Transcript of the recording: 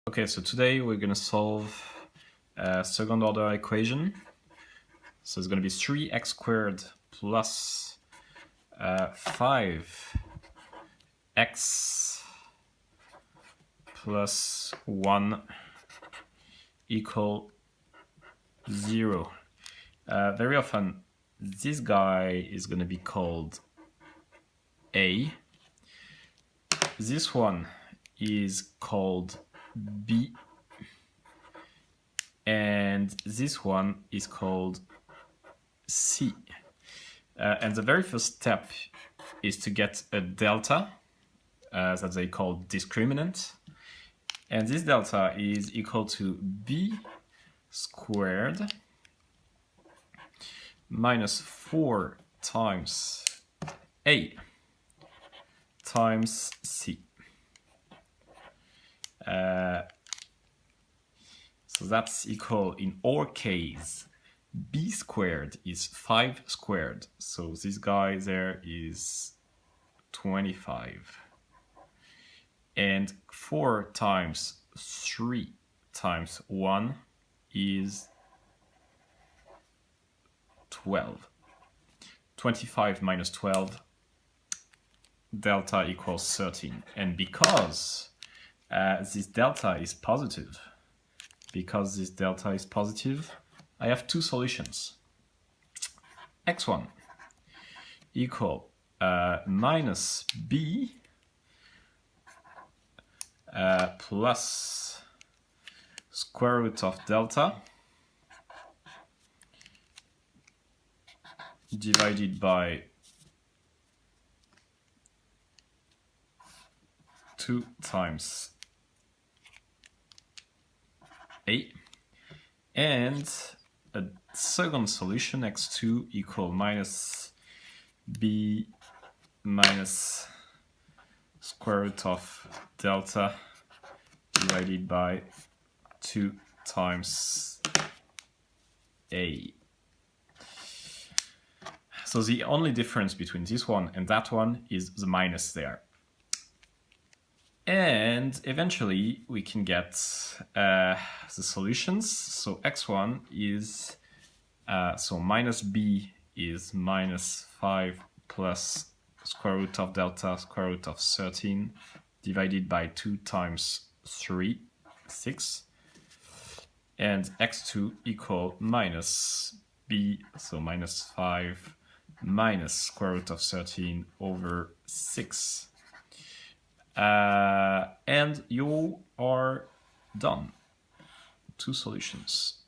Okay, so today we're going to solve a second order equation. So it's going to be 3x squared plus 5x plus 1 equal 0. Very often this guy is going to be called A. This one is called B. And this one is called C. And the very first step is to get a delta that they call discriminant. And this delta is equal to B squared minus 4 times A times C. So that's equal, in our case, B squared is 5 squared. So this guy there is 25. And 4 times 3 times 1 is 12. 25 minus 12, delta equals 13. And because this delta is positive, I have two solutions. x1 equal minus b plus square root of delta divided by 2 times A, and a second solution, x2 equal minus b minus square root of delta divided by 2 times A. So the only difference between this one and that one is the minus there. And eventually we can get the solutions. So x1 is, so minus b is minus 5 plus square root of delta square root of 13 divided by 2 times 3, 6. And x2 equal minus b, so minus 5 minus square root of 13 over 6. And you are done. Two solutions.